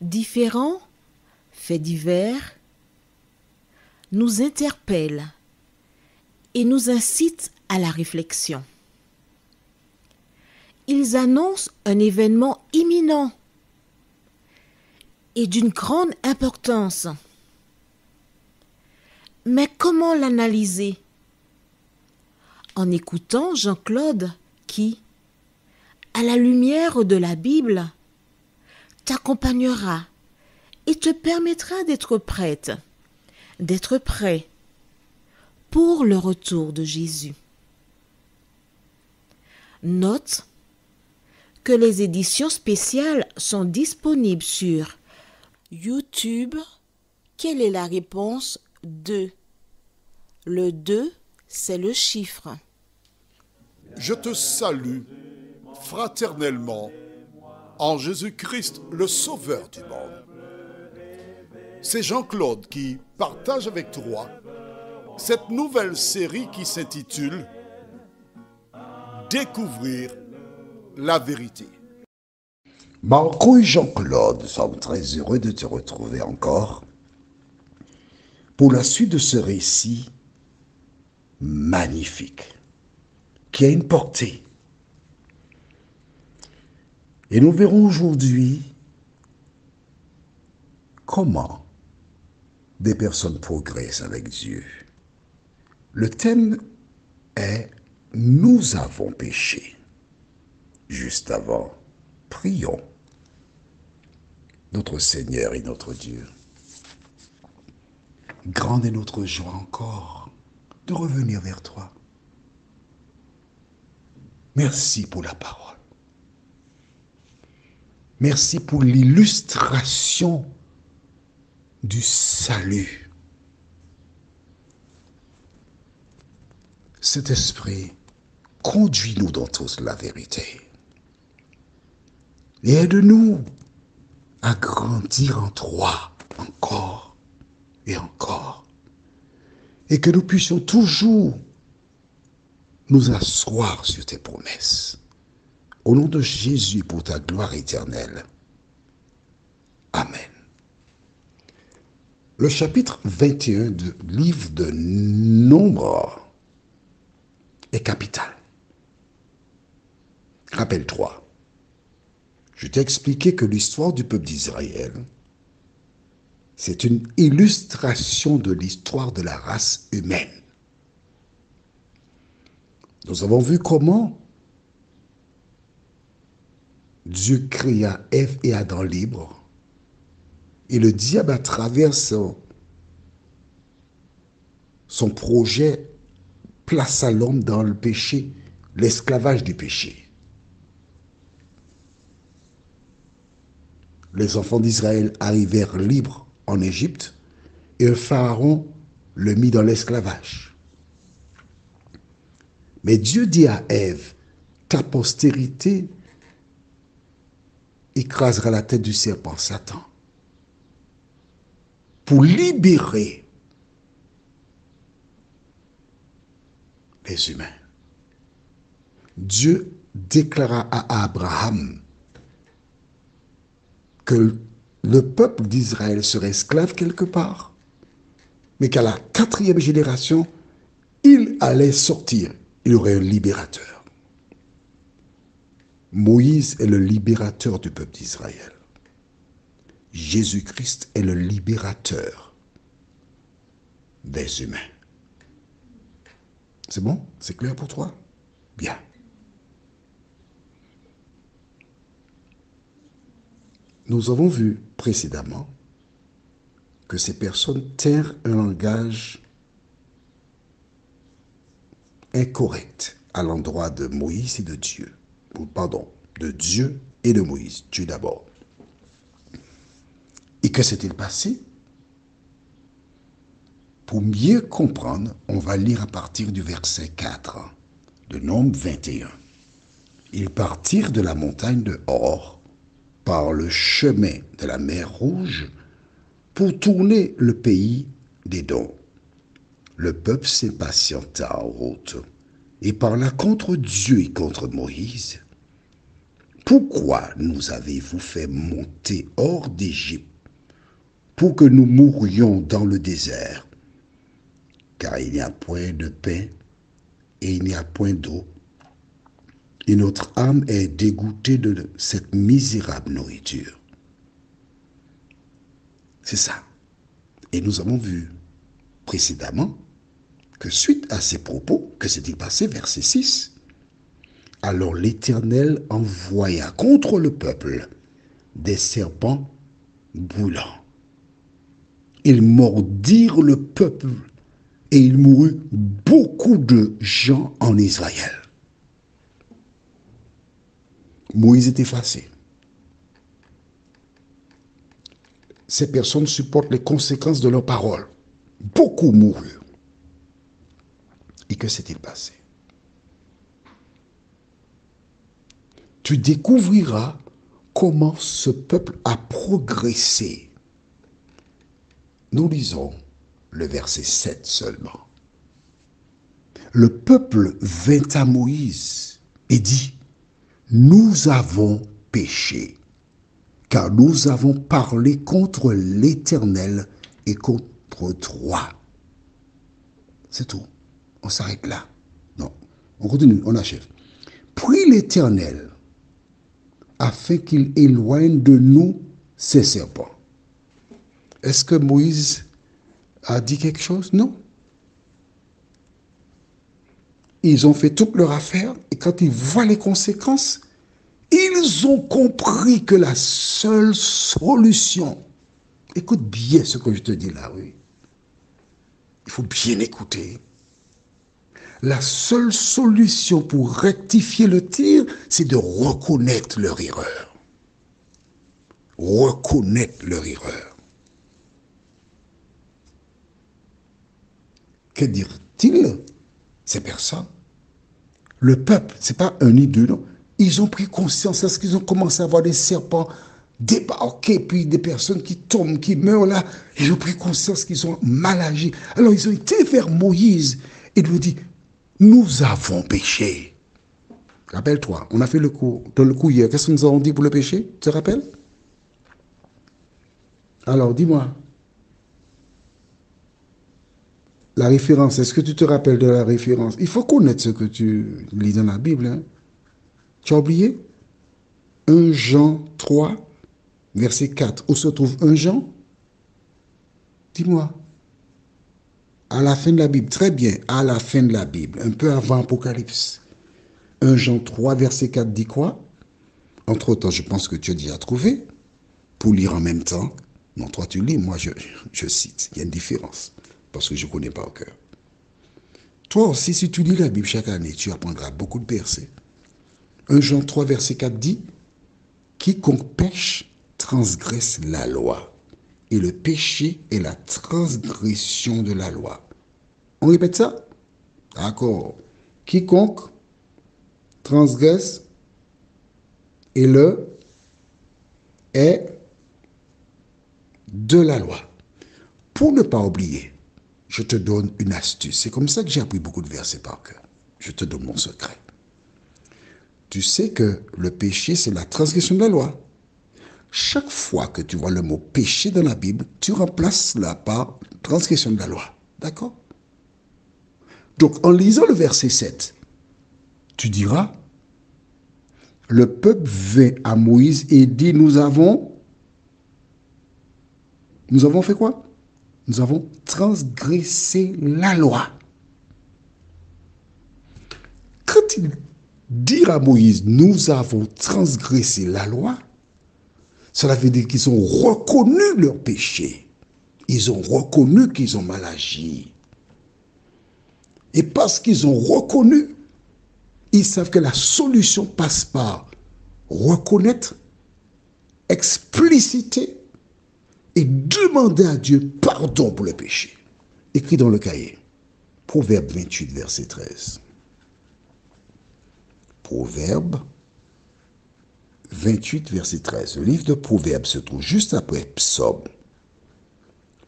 Différents faits divers nous interpellent et nous incitent à la réflexion. Ils annoncent un événement imminent et d'une grande importance. Mais comment l'analyser? En écoutant Jean-Claude qui, à la lumière de la Bible, t'accompagnera et te permettra d'être prête, d'être prêt pour le retour de Jésus. Note que les éditions spéciales sont disponibles sur YouTube. Quelle est la réponse 2? Le 2, c'est le chiffre. Je te salue fraternellement en Jésus-Christ, le Sauveur du monde. C'est Jean-Claude qui partage avec toi cette nouvelle série qui s'intitule « Découvrir la vérité ». Marco et Jean-Claude, nous sommes très heureux de te retrouver encore pour la suite de ce récit magnifique qui a une portée. Et nous verrons aujourd'hui comment des personnes progressent avec Dieu. Le thème est « Nous avons péché ». Juste avant, prions. Notre Seigneur et notre Dieu, grande est notre joie encore de revenir vers toi. Merci pour la parole. Merci pour l'illustration du salut. Cet esprit, conduis-nous dans toute la vérité. Et aide-nous à grandir en toi encore et encore. Et que nous puissions toujours nous asseoir sur tes promesses. Au nom de Jésus, pour ta gloire éternelle. Amen. Le chapitre 21 du livre de Nombres est capital. Rappelle-toi, je t'ai expliqué que l'histoire du peuple d'Israël, c'est une illustration de l'histoire de la race humaine. Nous avons vu comment Dieu créa Ève et Adam libres, et le diable, à travers son projet, plaça l'homme dans le péché, l'esclavage du péché. Les enfants d'Israël arrivèrent libres en Égypte, et un pharaon le mit dans l'esclavage. Mais Dieu dit à Ève, ta postérité écrasera la tête du serpent Satan, pour libérer les humains. Dieu déclara à Abraham que le peuple d'Israël serait esclave quelque part, mais qu'à la 4e génération, il allait sortir. Il y aurait un libérateur. Moïse est le libérateur du peuple d'Israël. Jésus-Christ est le libérateur des humains. C'est bon? C'est clair pour toi? Bien. Nous avons vu précédemment que ces personnes tinrent un langage incorrect à l'endroit de Moïse et de Dieu. Pardon, de Dieu et de Moïse. Dieu d'abord. Et que s'est-il passé? Pour mieux comprendre, on va lire à partir du verset 4 de Nombre 21. Ils partirent de la montagne de Hor par le chemin de la mer Rouge pour tourner le pays d'Édom. Le peuple s'impatienta en route et parla contre Dieu et contre Moïse. Pourquoi nous avez-vous fait monter hors d'Égypte pour que nous mourions dans le désert? Car il n'y a point de pain et il n'y a point d'eau. Et notre âme est dégoûtée de cette misérable nourriture. C'est ça. Et nous avons vu précédemment que suite à ces propos, que s'est-il passé, verset 6? Alors l'Éternel envoya contre le peuple des serpents brûlants. Ils mordirent le peuple et il mourut beaucoup de gens en Israël. Moïse est effacé. Ces personnes supportent les conséquences de leurs paroles. Beaucoup moururent. Et que s'est-il passé? Tu découvriras comment ce peuple a progressé. Nous lisons le verset 7 seulement. Le peuple vint à Moïse et dit: nous avons péché, car nous avons parlé contre l'Éternel et contre toi. C'est tout. On s'arrête là. Non. On continue, on achève. Prie l'Éternel afin qu'il éloigne de nous ces serpents. Est-ce que Moïse a dit quelque chose? Non. Ils ont fait toute leur affaire et quand ils voient les conséquences, ils ont compris que la seule solution, écoute bien ce que je te dis là, oui. Il faut bien écouter. La seule solution pour rectifier le tir, c'est de reconnaître leur erreur. Reconnaître leur erreur. Que dirent-ils, ces personnes? Le peuple, ce n'est pas un ni deux, non. Ils ont pris conscience, est-ce qu'ils ont commencé à voir des serpents débarquer, puis des personnes qui tombent, qui meurent là. Ils ont pris conscience qu'ils ont mal agi. Alors ils ont été vers Moïse et lui ont dit: nous avons péché. Rappelle-toi, on a fait le cours, dans le cours hier, qu'est-ce que nous avons dit pour le péché? Tu te rappelles? Alors, dis-moi. La référence, est-ce que tu te rappelles de la référence? Il faut connaître ce que tu lis dans la Bible. Hein? Tu as oublié? 1 Jean 3, verset 4. Où se trouve 1 Jean? Dis-moi. À la fin de la Bible. Très bien, à la fin de la Bible. Un peu avant Apocalypse. 1 Jean 3, verset 4 dit quoi? Entre-temps, je pense que tu as déjà trouvé. Pour lire en même temps. Non, toi tu lis, moi je cite. Il y a une différence. Parce que je ne connais pas au cœur. Toi aussi, si tu lis la Bible chaque année, tu apprendras beaucoup de versets. 1 Jean 3, verset 4 dit: quiconque pêche transgresse la loi. Et le péché est la transgression de la loi. On répète ça? D'accord. Quiconque transgresse et le est de la loi. Pour ne pas oublier, je te donne une astuce. C'est comme ça que j'ai appris beaucoup de versets par cœur. Je te donne mon secret. Tu sais que le péché, c'est la transgression de la loi. Chaque fois que tu vois le mot péché dans la Bible, tu remplaces la par transgression de la loi. D'accord? Donc, en lisant le verset 7, tu diras: le peuple vint à Moïse et dit: nous avons fait quoi? Nous avons transgressé la loi. Quand il dit à Moïse: nous avons transgressé la loi, cela veut dire qu'ils ont reconnu leur péché. Ils ont reconnu qu'ils ont mal agi. Et parce qu'ils ont reconnu, ils savent que la solution passe par reconnaître, expliciter et demander à Dieu pardon pour le péché. Écris dans le cahier. Proverbe 28, verset 13. Proverbe 28, verset 13. Le livre de Proverbes se trouve juste après Psaume.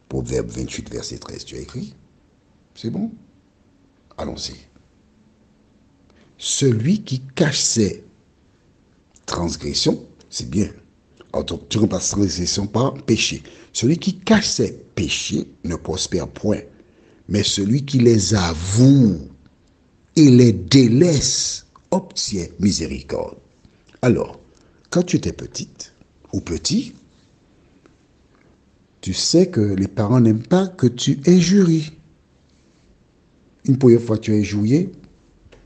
Proverbe 28, verset 13. Tu as écrit? C'est bon? Allons-y. Celui qui cache ses transgressions, c'est bien. Donc, tu remplaces transgression par péché. Celui qui cache ses péchés ne prospère point. Mais celui qui les avoue et les délaisse obtient miséricorde. Alors, quand tu étais petite ou petit, tu sais que les parents n'aiment pas que tu injuries. Une première fois tu as injurié,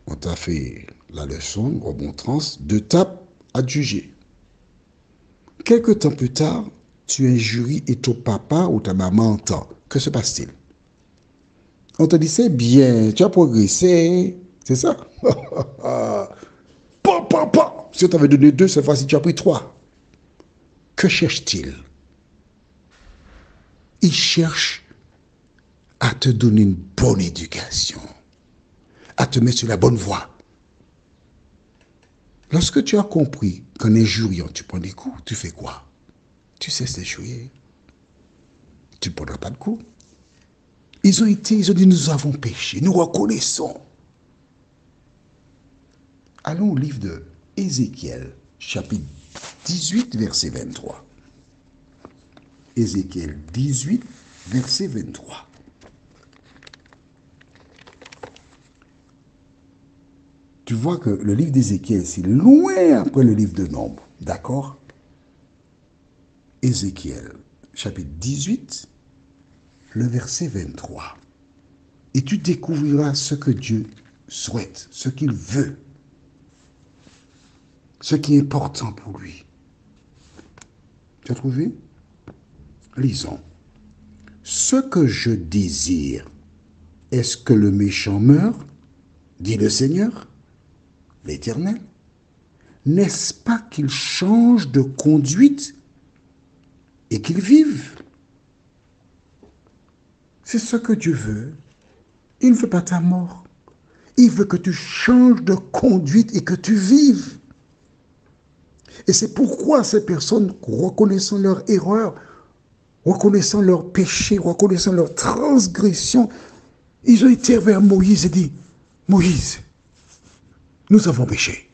on t'a fait la leçon, remontrance, 2 tapes à juger. Quelque temps plus tard, tu injuries et ton papa ou ta maman entend. Que se passe-t-il? On te dit, c'est bien, tu as progressé, c'est ça? Papa! Si on t'avait donné 2, cette fois-ci tu as pris 3. Que cherche-t-il? Il cherche à te donner une bonne éducation, à te mettre sur la bonne voie. Lorsque tu as compris qu'en injuriant, tu prends des coups, tu fais quoi? Tu cesses d'injurier. Tu ne prendras pas de coups. Ils ont dit, nous avons péché, nous reconnaissons. Allons au livre de Ézéchiel, chapitre 18, verset 23. Ézéchiel 18, verset 23. Tu vois que le livre d'Ézéchiel, c'est loin après le livre de Nombre. D'accord? Ézéchiel, chapitre 18, le verset 23. Et tu découvriras ce que Dieu souhaite, ce qu'il veut, ce qui est important pour lui. Tu as trouvé? Lisons. Ce que je désire, est-ce que le méchant meure, dit le Seigneur, l'Éternel? N'est-ce pas qu'il change de conduite et qu'il vive? C'est ce que Dieu veut. Il ne veut pas ta mort. Il veut que tu changes de conduite et que tu vives. Et c'est pourquoi ces personnes, reconnaissant leur erreur, reconnaissant leur péché, reconnaissant leur transgression, ils ont été vers Moïse et dit, Moïse, nous avons péché.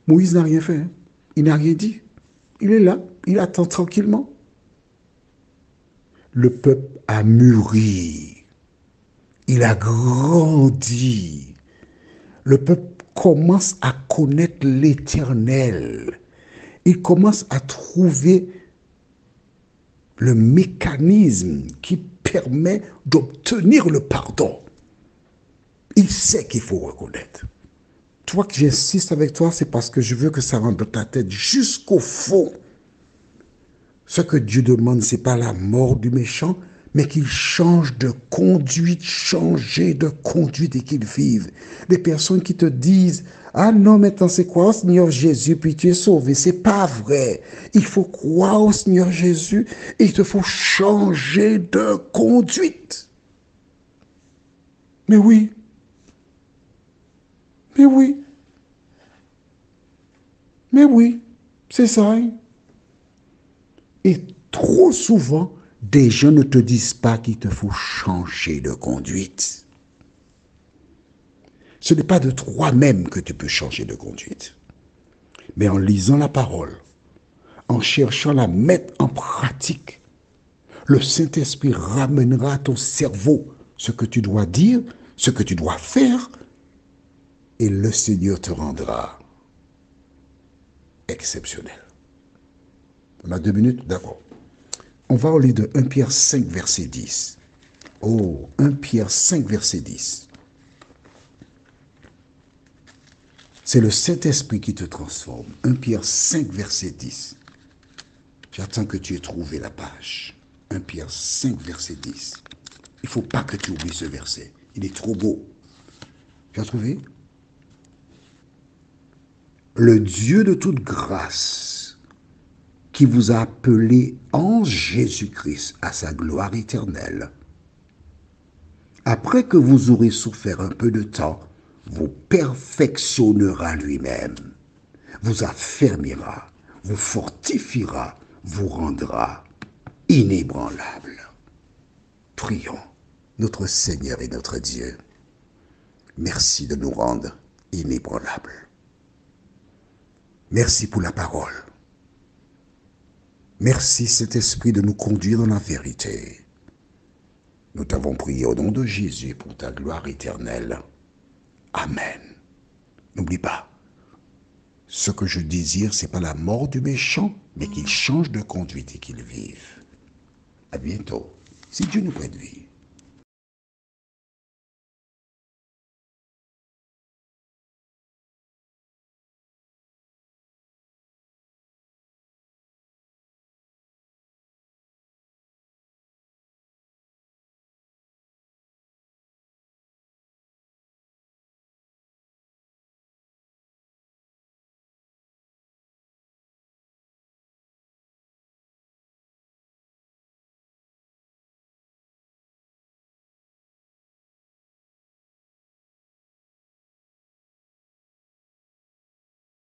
Moïse n'a rien fait, hein? Il n'a rien dit. Il est là, il attend tranquillement. Le peuple a mûri, il a grandi. Le peuple commence à connaître l'Éternel. Il commence à trouver le mécanisme qui permet d'obtenir le pardon. Il sait qu'il faut reconnaître. Toi que j'insiste avec toi, c'est parce que je veux que ça rentre dans ta tête jusqu'au fond. Ce que Dieu demande, ce n'est pas la mort du méchant, mais qu'il change de conduite, changer de conduite et qu'il vive. Les personnes qui te disent, ah non, maintenant c'est quoi au Seigneur Jésus, puis tu es sauvé. C'est pas vrai. Il faut croire au Seigneur Jésus et il te faut changer de conduite. Mais oui. Mais oui. Mais oui. C'est ça. Hein? Et trop souvent, des gens ne te disent pas qu'il te faut changer de conduite. Ce n'est pas de toi-même que tu peux changer de conduite. Mais en lisant la parole, en cherchant à la mettre en pratique, le Saint-Esprit ramènera à ton cerveau ce que tu dois dire, ce que tu dois faire, et le Seigneur te rendra exceptionnel. On a 2 minutes? D'accord. On va au livre de 1 Pierre 5, verset 10. Oh, 1 Pierre 5, verset 10. C'est le Saint-Esprit qui te transforme. 1 Pierre 5, verset 10. J'attends que tu aies trouvé la page. 1 Pierre 5, verset 10. Il ne faut pas que tu oublies ce verset. Il est trop beau. Tu as trouvé? Le Dieu de toute grâce, qui vous a appelé en Jésus-Christ à sa gloire éternelle, après que vous aurez souffert un peu de temps, vous perfectionnera lui-même, vous affermira, vous fortifiera, vous rendra inébranlable. Prions, notre Seigneur et notre Dieu, merci de nous rendre inébranlables. Merci pour la parole. Merci, Saint-Esprit, de nous conduire dans la vérité. Nous t'avons prié au nom de Jésus pour ta gloire éternelle. Amen. N'oublie pas, ce que je désire, ce n'est pas la mort du méchant, mais qu'il change de conduite et qu'il vive. À bientôt, si Dieu nous prête vie.